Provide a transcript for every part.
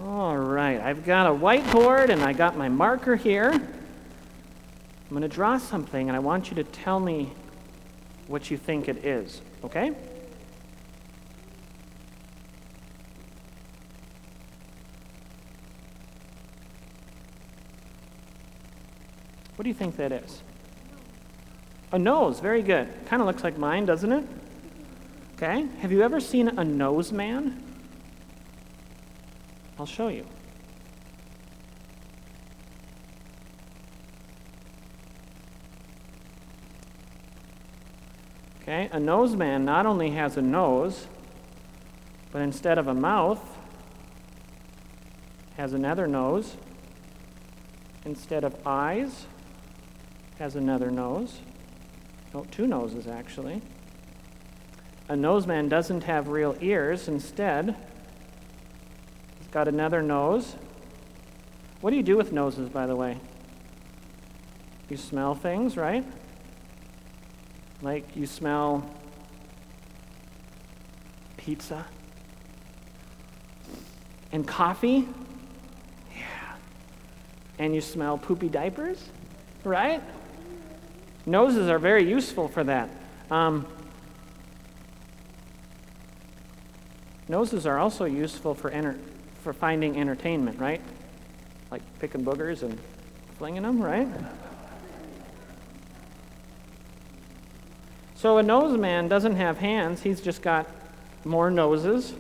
All right, I've got a whiteboard and I got my marker here. I'm going to draw something and I want you to tell me what you think it is, okay? What do you think that is? A nose, very good. Kind of looks like mine, doesn't it? Okay, have you ever seen a nose man? I'll show you. Okay, a nose man not only has a nose, but instead of a mouth, has another nose. Instead of eyes, has another nose. Oh, two noses, actually. A nose man doesn't have real ears. Instead, he's got another nose. What do you do with noses, by the way? You smell things, right? Like you smell pizza and coffee. Yeah. And you smell poopy diapers, right? Noses are very useful for that. Noses are also useful for finding entertainment, right? Like picking boogers and flinging them, right? So a nose man doesn't have hands, he's just got more noses.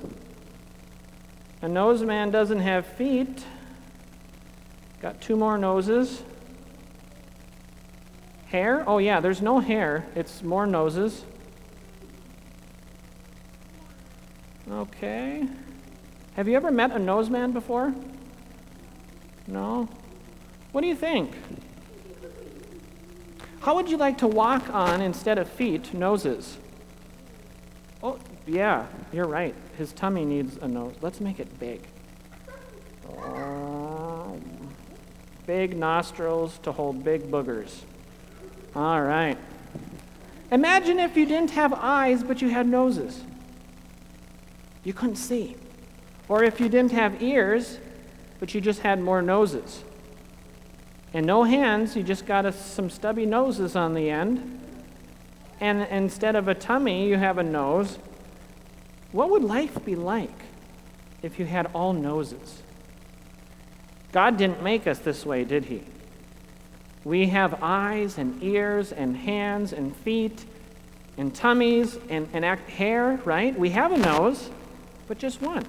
A nose man doesn't have feet, got two more noses. Hair? Oh yeah, there's no hair, it's more noses. Okay. Have you ever met a nose man before? No? What do you think? How would you like to walk on, instead of feet, noses? Oh, yeah, you're right. His tummy needs a nose. Let's make it big. Big nostrils to hold big boogers. All right. Imagine if you didn't have eyes, but you had noses. You couldn't see. Or if you didn't have ears, but you just had more noses. And no hands, you just got some stubby noses on the end. And instead of a tummy, you have a nose. What would life be like if you had all noses? God didn't make us this way, did he? We have eyes and ears and hands and feet and tummies and hair, right? We have a nose, but just one.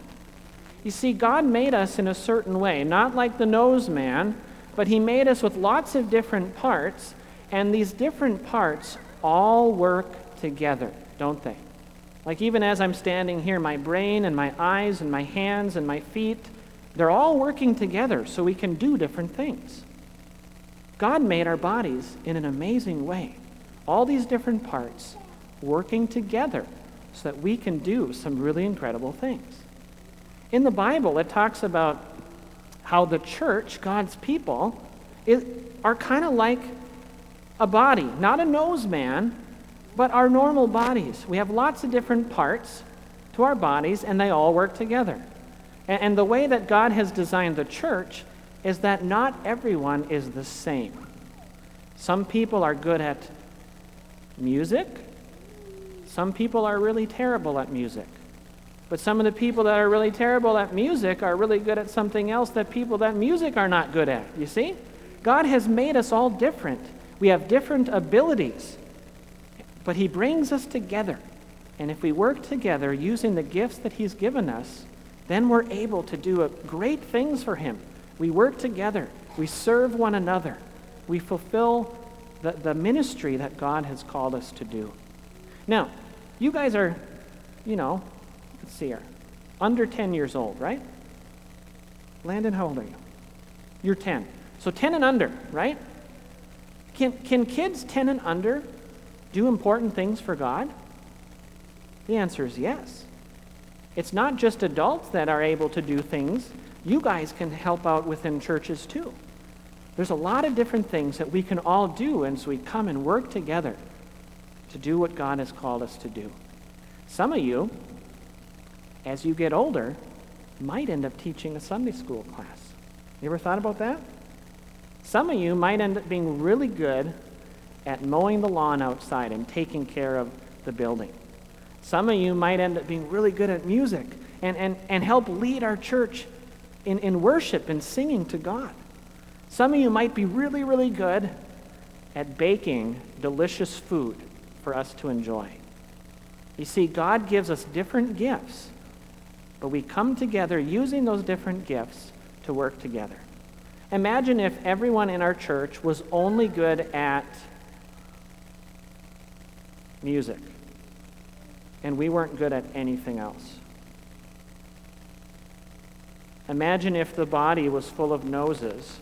You see, God made us in a certain way, not like the nose man, but he made us with lots of different parts, and these different parts all work together, don't they? Like even as I'm standing here, my brain and my eyes and my hands and my feet, they're all working together so we can do different things. God made our bodies in an amazing way. All these different parts working together so that we can do some really incredible things. In the Bible, it talks about how the church, God's people, are kind of like a body, not a nose man, but our normal bodies. We have lots of different parts to our bodies, and they all work together. And the way that God has designed the church is that not everyone is the same. Some people are good at music. Some people are really terrible at music. But some of the people that are really terrible at music are really good at something else that people that music are not good at. You see? God has made us all different. We have different abilities. But he brings us together. And if we work together using the gifts that he's given us, then we're able to do great things for him. We work together. We serve one another. We fulfill the ministry that God has called us to do. Now, you guys are, let's see here, under 10 years old, right? Landon, how old are you? You're 10. So 10 and under, right? Can kids 10 and under do important things for God? The answer is yes. It's not just adults that are able to do things. You guys can help out within churches too. There's a lot of different things that we can all do as we come and work together to do what God has called us to do. Some of you, as you get older, might end up teaching a Sunday school class. You ever thought about that? Some of you might end up being really good at mowing the lawn outside and taking care of the building. Some of you might end up being really good at music and help lead our church in worship and singing to God. Some of you might be really, really good at baking delicious food for us to enjoy. You see, God gives us different gifts, but we come together using those different gifts to work together. Imagine if everyone in our church was only good at music, and we weren't good at anything else. Imagine if the body was full of noses,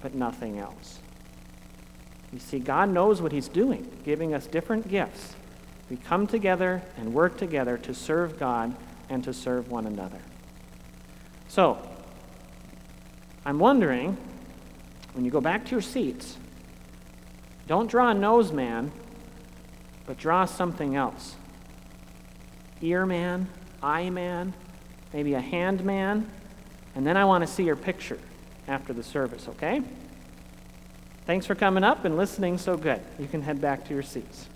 but nothing else. You see, God knows what he's doing, giving us different gifts. We come together and work together to serve God and to serve one another. So, I'm wondering, when you go back to your seats, don't draw a nose man, but draw something else. Ear man, eye man, maybe a hand man, and then I want to see your picture after the service, okay? Thanks for coming up and listening so good. You can head back to your seats.